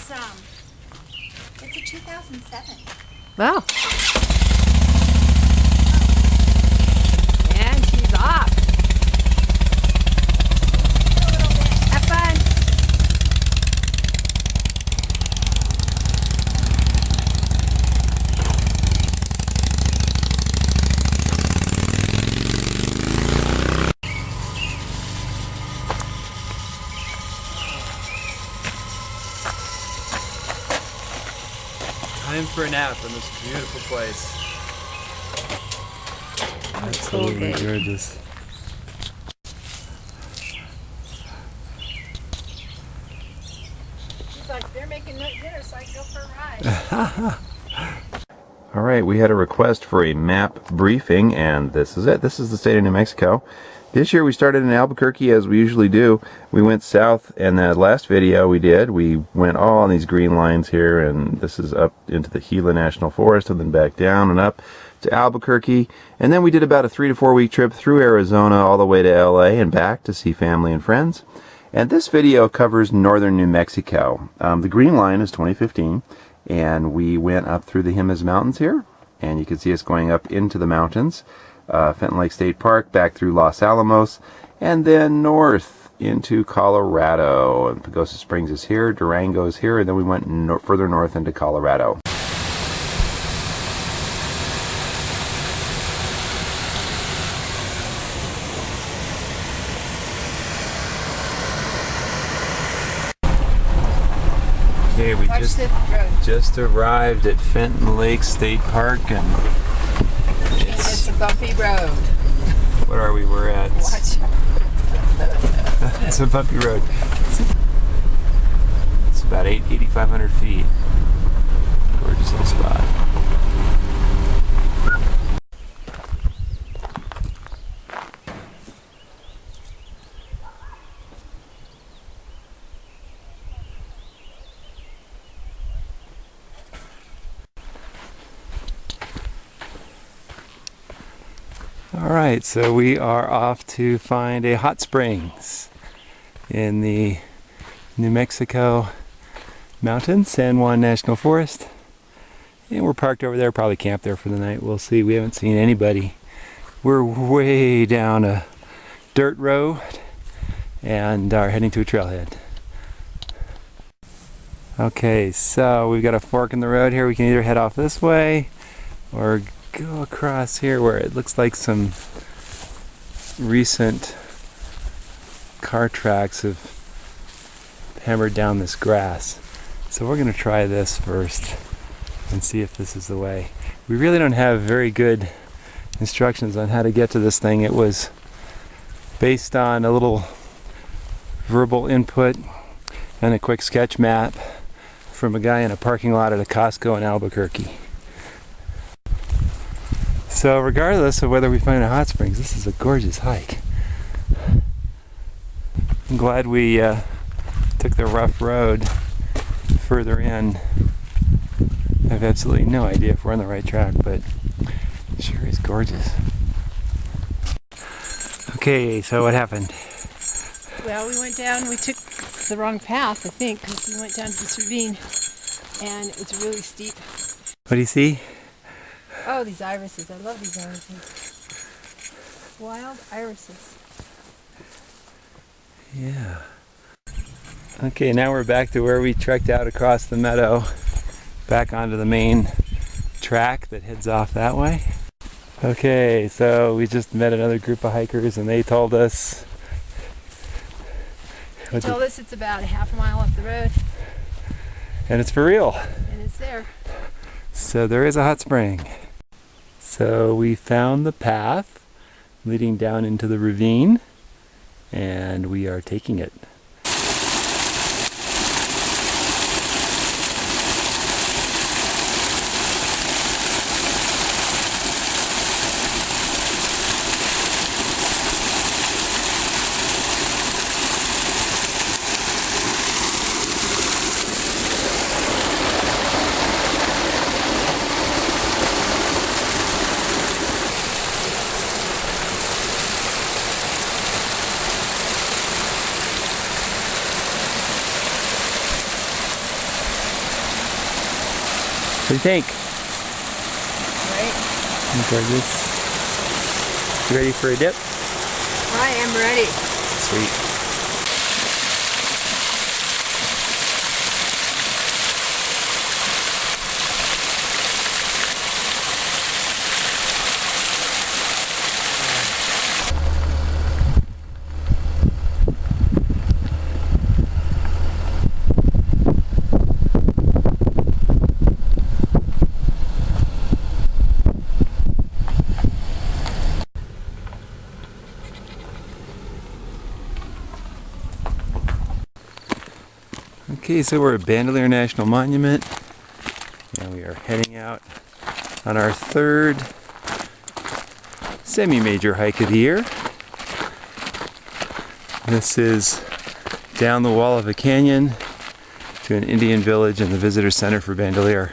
It's a 2007. Wow. And she's off. Have fun. Time for a nap in this beautiful place. Absolutely gorgeous. She's like, they're making dinner, so I can go for a ride. All right, we had a request for a map briefing, and this is it. This is the state of New Mexico. This year we started in Albuquerque, as we usually do. We went south, and the last video we went all on these green lines here, and this is up into the Gila National Forest, and then back down and up to Albuquerque. And then we did about a 3 to 4 week trip through Arizona all the way to LA and back to see family and friends. And this video covers northern New Mexico. The green line is 2015. And we went up through the Jemez Mountains here, and you can see us going up into the mountains, Fenton Lake State Park, back through Los Alamos, and then north into Colorado. And Pagosa Springs is here, Durango is here, and then we went further north into Colorado. Okay, we just arrived at Fenton Lake State Park, and It's a bumpy road. what are we? We're at. Watch. It's a bumpy road. It's about 8,500 feet. Gorgeous little spot. Alright, so we are off to find a hot springs in the New Mexico mountains, San Juan National Forest. And we're parked over there, probably camped there for the night. We'll see. We haven't seen anybody. We're way down a dirt road and are heading to a trailhead. Okay, so we've got a fork in the road here. We can either head off this way or go across here where it looks like some recent car tracks have hammered down this grass. So we're going to try this first and see if this is the way. We really don't have very good instructions on how to get to this thing. It was based on a little verbal input and a quick sketch map from a guy in a parking lot at a Costco in Albuquerque. So regardless of whether we find a hot springs, this is a gorgeous hike. I'm glad we took the rough road further in. I have absolutely no idea if we're on the right track, but it sure is gorgeous. Okay, so what happened? Well, we went down, we took the wrong path, I think, because we went down to this ravine, and it's really steep. What do you see? Oh, these irises. I love these irises. Wild irises. Yeah. Okay, now we're back to where we trekked out across the meadow, back onto the main track that heads off that way. Okay, so we just met another group of hikers, and they told us... They told us it's about a half a mile up the road. And it's for real. And it's there. So there is a hot spring. So we found the path leading down into the ravine, and we are taking it. do you think? Right? You ready for a dip? I am ready. Sweet. Okay, so we're at Bandelier National Monument, and we are heading out on our third semi-major hike of the year. This is down the wall of a canyon to an Indian village and the visitor center for Bandelier.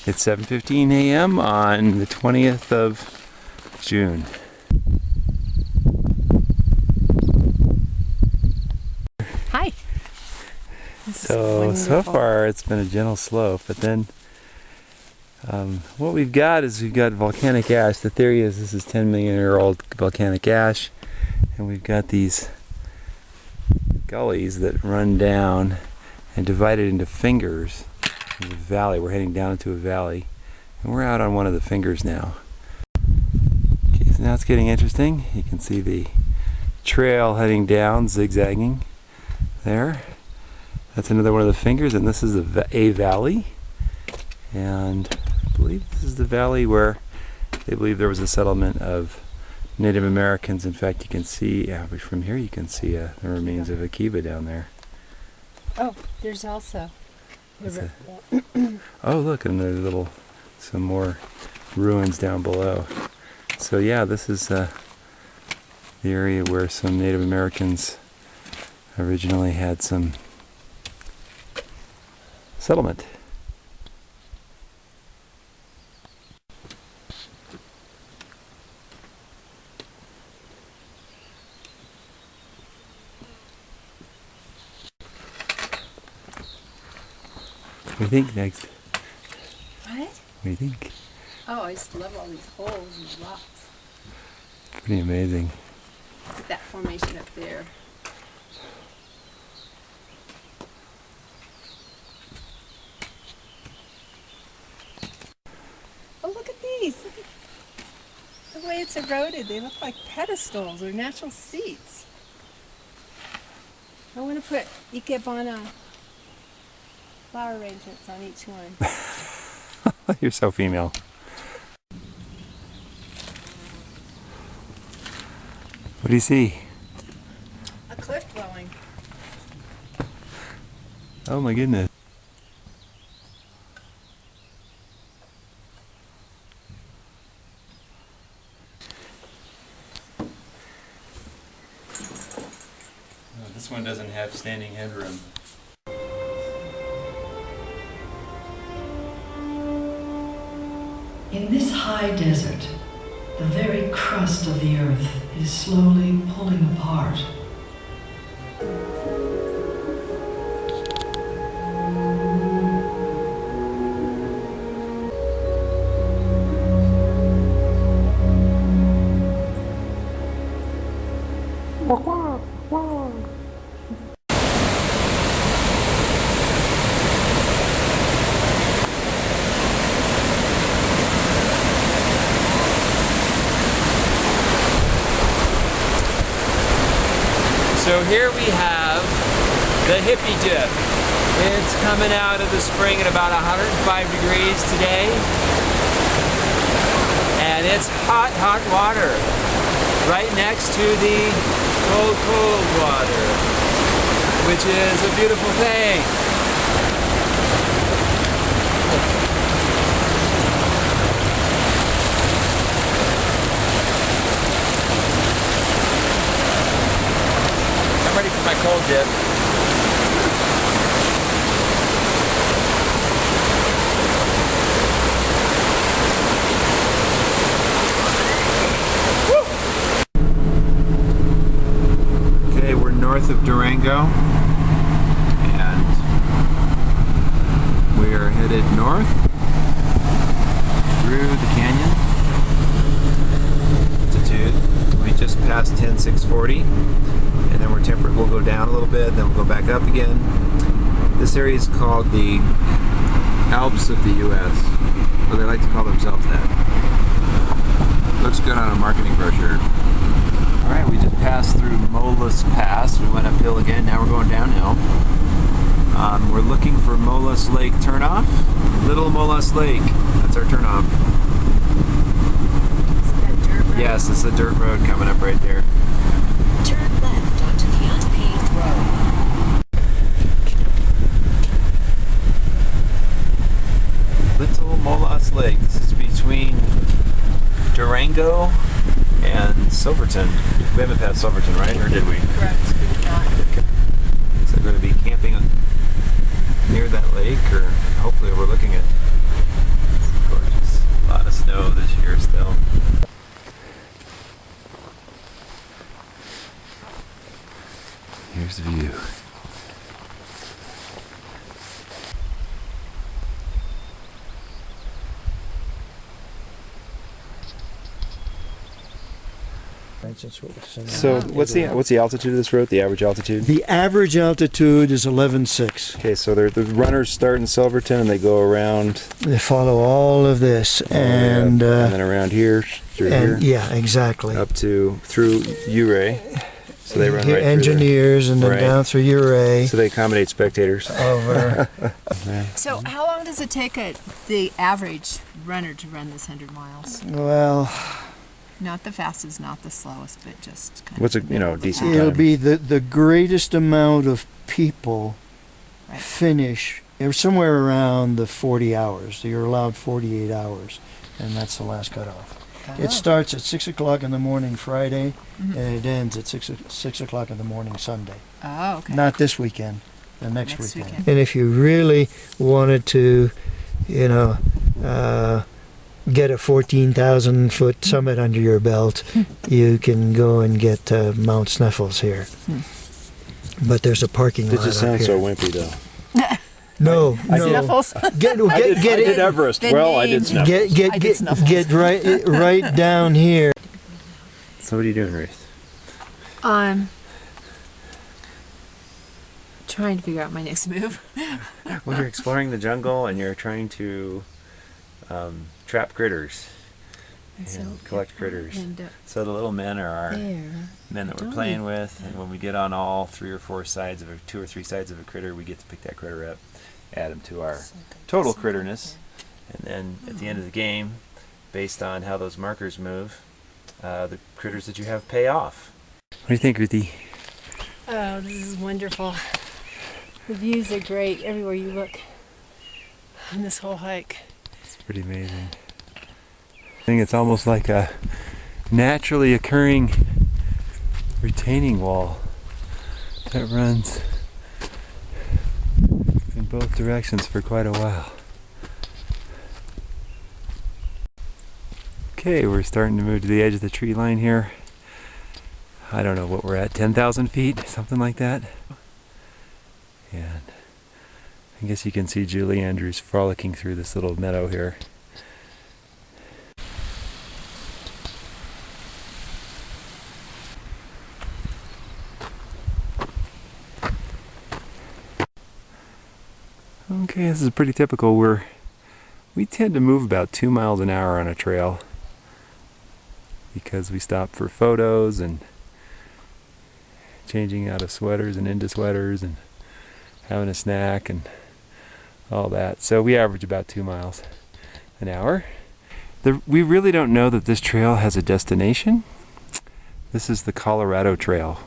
It's 7:15 a.m. on the 20th of June. Hi. So far it's been a gentle slope, but then what we've got is we've got volcanic ash. The theory is this is 10 million year old volcanic ash, and we've got these gullies that run down and divide it into fingers. There's a valley. We're heading down into a valley, and we're out on one of the fingers now. Okay, so now it's getting interesting. You can see the trail heading down, zigzagging there. That's another one of the fingers, and this is a valley, and I believe this is the valley where they believe there was a settlement of Native Americans. In fact, you can see from here you can see the remains of a kiva down there. Oh, there's also. Oh, look, and there's some more ruins down below. So yeah, this is the area where some Native Americans originally had some settlement. What do you think next? What? What do you think? Oh, I just love all these holes and rocks. Pretty amazing. Look at that formation up there. Oh, look at these. Look at the way it's eroded. They look like pedestals or natural seats. I want to put Ikebana flower arrangements on each one. You're so female. What do you see? A cliff dwelling. Oh my goodness. This one doesn't have standing headroom. In this high desert, the very crust of the earth is slowly pulling apart. So here we have the hippie dip. It's coming out of the spring at about 105 degrees today. And it's hot, hot water right next to the cold, cold water, which is a beautiful thing. I'm ready for my cold dip. Okay, we're north of Durango, and we are headed north through the canyon. Altitude. We just passed 10,640, and then we're temperate. We'll go down a little bit, then we'll go back up again. This area is called the Alps of the U.S. Well, they like to call themselves that. Looks good on a marketing brochure. All right, we just passed through Molas Pass. We went uphill again. Now we're going downhill. We're looking for Molas Lake turnoff. Little Molas Lake. That's our turnoff. Is that dirt road? Yes, it's a dirt road coming up right there. Turn left onto the unpaved road. Little Molas Lake. This is between Durango and Silverton. We haven't passed Silverton, right? Or did we? Correct. We did not. So we're going to be camping near that lake, or hopefully overlooking it. It's gorgeous. A lot of snow this year still. Here's the view. So what's the altitude of this road? The average altitude? The average altitude is 11.6. Okay, so the runners start in Silverton and they go around They follow all of this, and then around here through here yeah, exactly. up to through Ouray. So they run Here, right engineers, and then Right. down through Ouray, So they accommodate spectators. over. So how long does it take the average runner to run this 100 miles? Well, Not the fastest, not the slowest, but just kind What's of a decent it'll time? be the greatest amount of people Right. finish somewhere around the 40 hours. You're allowed 48 hours, and that's the last cutoff. It starts at 6 o'clock in the morning Friday, Mhm. and it ends at 6 o'clock in the morning Sunday. Oh, okay. Not this weekend, the next Next weekend. weekend. And if you really wanted to, get a 14,000-foot summit under your belt, you can go and get Mount Sneffels here. But there's a parking lot up here. wimpy though. No, no. Sniffles. Get it. Everest. The Well, I did name. Get I did Snuffles. get right down here. So what are you doing, Ruth? Trying to figure out my next move. Well, you're exploring the jungle and you're trying to trap critters. And collect critters. And So the little men are our there. men that we're Don't playing we- with, and when we get on all 3 or 4 sides of a 2 or 3 sides of a critter, we get to pick that critter up, add them to our total critterness, and then at the end of the game, based on how those markers move, the critters that you have pay off. What do you think, Ruthie? Oh, this is wonderful. The views are great everywhere you look on this whole hike. It's pretty amazing. I think it's almost like a naturally occurring retaining wall that runs in both directions for quite a while. Okay, we're starting to move to the edge of the tree line here. I don't know what we're at, 10,000 feet, something like that. And I guess you can see Julie Andrews frolicking through this little meadow here. Okay, this is pretty typical. We tend to move about 2 miles an hour on a trail because we stop for photos and changing out of sweaters and into sweaters and having a snack and all that. So we average about 2 miles an hour. We really don't know that this trail has a destination. This is the Colorado Trail,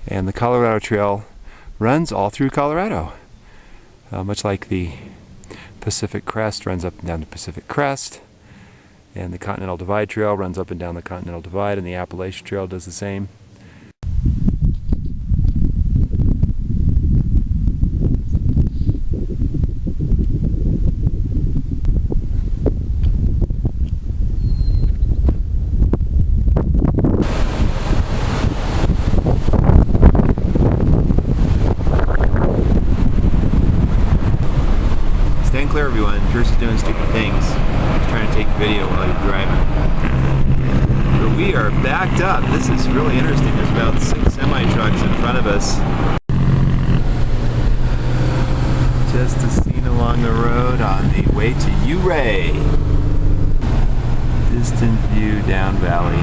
and the Colorado Trail runs all through Colorado. Much like the Pacific Crest runs up and down the Pacific Crest, and the Continental Divide Trail runs up and down the Continental Divide, and the Appalachian Trail does the same. Staying clear, everyone. Bruce is doing stupid things. He's trying to take video while he's driving. But we are backed up. This is really interesting. There's about 6 semi-trucks in front of us. Just a scene along the road on the way to Ouray. Distant view down valley.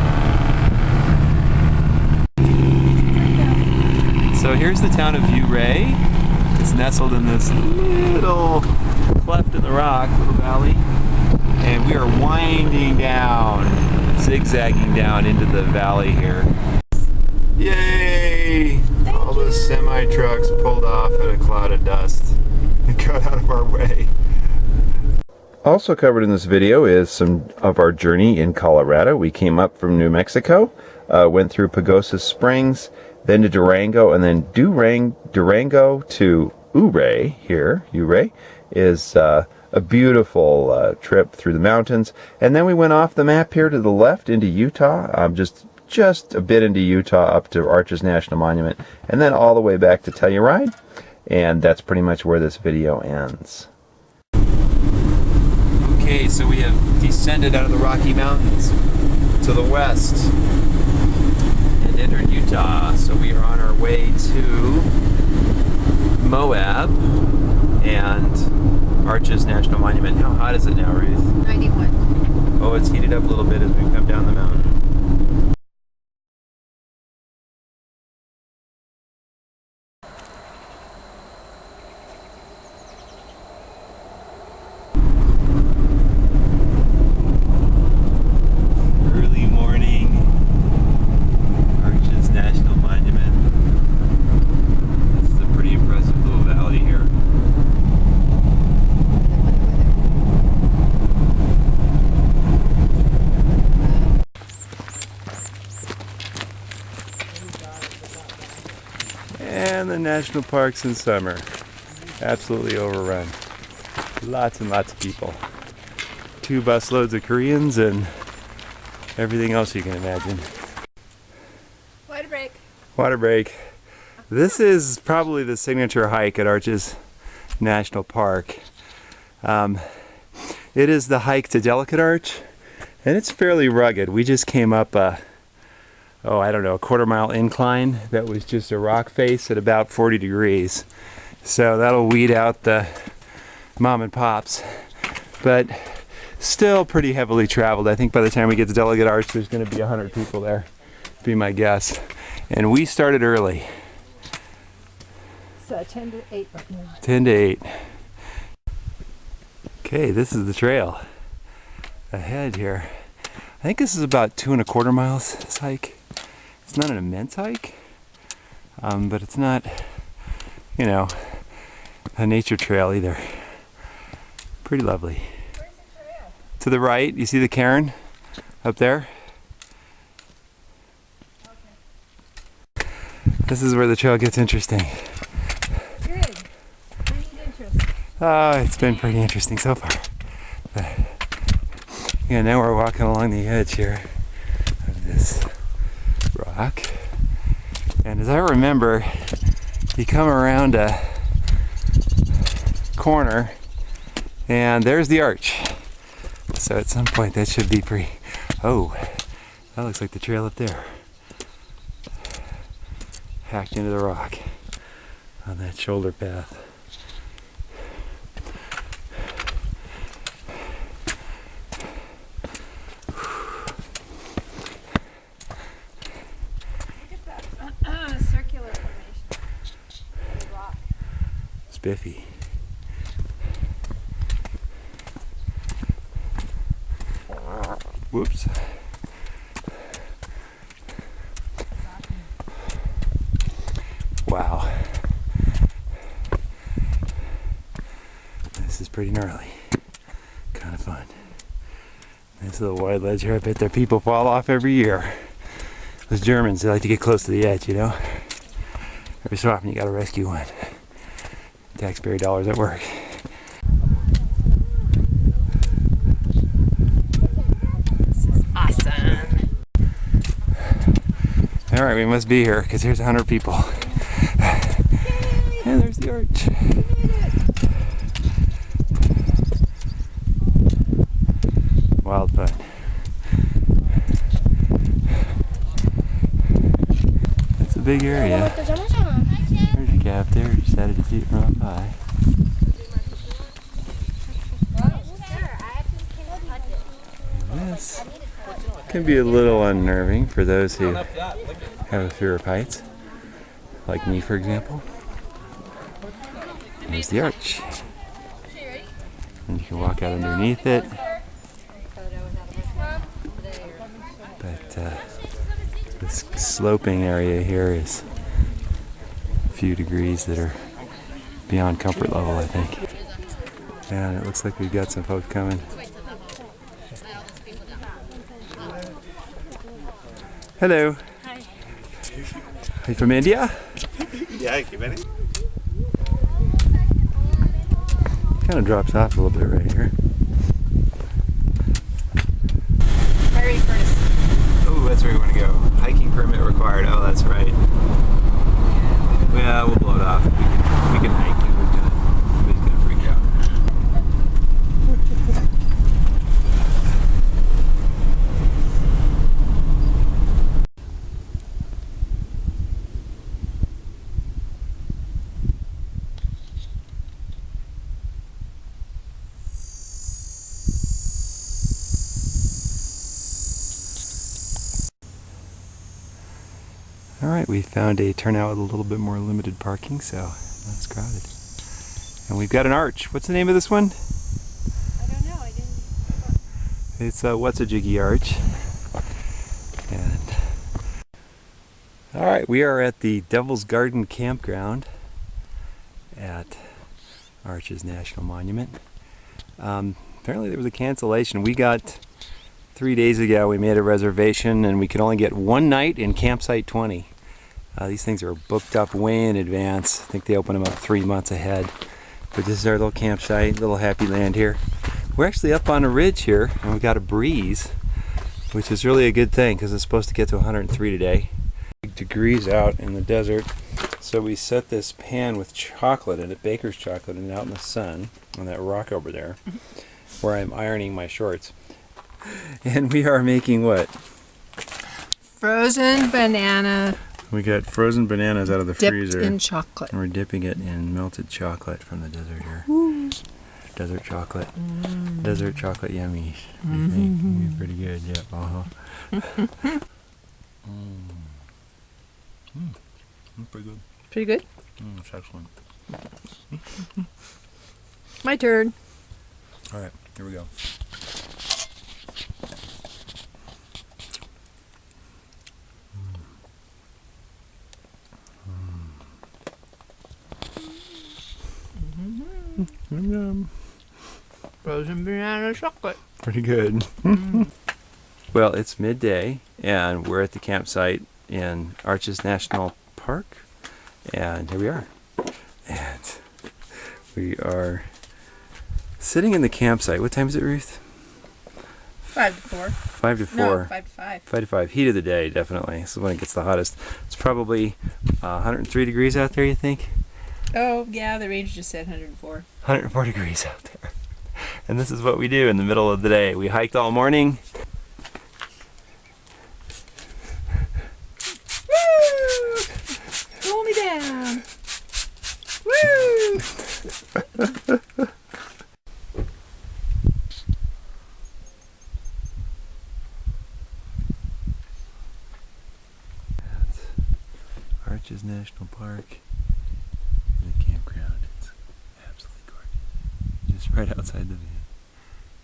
So here's the town of Ouray. It's nestled in this little cleft in the rock, little valley. And we are winding down, zigzagging down into the valley here. Yay! All those semi-trucks pulled off in a cloud of dust and got out of our way. Also covered in this video is some of our journey in Colorado. We came up from New Mexico, went through Pagosa Springs, then to Durango, and then Durango to Ouray here. Ouray is a beautiful trip through the mountains. And then we went off the map here to the left into Utah, just a bit into Utah up to Arches National Monument, and then all the way back to Telluride. And that's pretty much where this video ends. Okay, so we have descended out of the Rocky Mountains to the west and entered Utah. So we are on our way to Moab and Arches National Monument. How hot is it now, Ruth? 91. Oh, it's heated up a little bit as we come down the mountain. Early morning, Arches National Monument. This is a pretty impressive little valley here. And the national parks in summer, absolutely overrun. Lots and lots of people. 2 busloads of Koreans and everything else you can imagine. Water break. Water break. This is probably the signature hike at Arches National Park. It is the hike to Delicate Arch, and it's fairly rugged. We just came up a quarter-mile incline that was just a rock face at about 40 degrees. So that'll weed out the mom and pops, but still pretty heavily traveled. I think by the time we get to Delicate Arch, there's going to be 100 people there, be my guess. And we started early. It's 10 to 8 right now. 10 to 8. Okay, this is the trail ahead here. I think this is about 2¼ miles, this hike. It's not an immense hike, but it's not, a nature trail either. Pretty lovely. Where's the trail? To the right, you see the cairn up there? Okay. This is where the trail gets interesting. Good. I need interest. It's been pretty interesting so far. But, now we're walking along the edge here of this rock. And as I remember, you come around a corner and there's the arch. So at some point that should be pretty... Oh, that looks like the trail up there. Hacked into the rock on that shoulder path. Circular formation. Rock. Spiffy. Whoops. Wow. This is pretty gnarly. Kind of fun. This little wide ledge here, I bet their people fall off every year. Those Germans, they like to get close to the edge, Every so often you gotta rescue one. Taxpayer dollars at work. This is awesome. Alright, we must be here because here's 100 people. And there's the arch. big area. There's a calf there. Decided to see it from up high. This can be a little unnerving for those who have a fear of heights, like me, for example. There's the arch. And you can walk out underneath it. But this sloping area here is a few degrees that are beyond comfort level, I think. And it looks like we've got some folks coming. Hello. Hi. Are you from India? Yeah, keep it. Kind of drops off a little bit right here. Fiery furnace. Oh, that's where we want to go. Hiking permit required. Oh, that's right. Yeah, we'll blow it off. We can hike. Nobody's gonna freak out. Alright, we found a turnout with a little bit more limited parking, so not as crowded. And we've got an arch. What's the name of this one? I don't know. I didn't. It's Wetsajigi Arch. And alright, we are at the Devil's Garden Campground at Arches National Monument. Apparently there was a cancellation. We got 3 days ago, we made a reservation and we could only get one night in campsite 20. These things are booked up way in advance. I think they open them up 3 months ahead. But this is our little campsite, little happy land here. We're actually up on a ridge here and we got a breeze, which is really a good thing because it's supposed to get to 103 today. Degrees out in the desert. So we set this pan with chocolate in it, baker's chocolate, and out in the sun on that rock over there where I'm ironing my shorts. And we are making what? Frozen banana We got frozen bananas out of the dipped freezer. in chocolate. And we're dipping it in melted chocolate from the desert here. Desert chocolate. Desert chocolate yummies. I think it'll be pretty good. Yeah. Pretty good. Pretty good. It's excellent. My turn. All right, here we go. Frozen banana chocolate. Pretty good. Well, it's midday, and we're at the campsite in Arches National Park, and here we are. And we are sitting in the campsite. What time is it, Ruth? 5 to 4. 5 to 4. No, 5 to 5. 5 to 5. Heat of the day, definitely. This is when it gets the hottest. It's probably 103 degrees out there, you think? Oh, yeah, the ranger just said 104. 104 degrees out there. And this is what we do in the middle of the day. We hiked all morning. Woo! Roll me down. Woo! That's Arches National Park. The campground. It's absolutely gorgeous. Just right outside the van.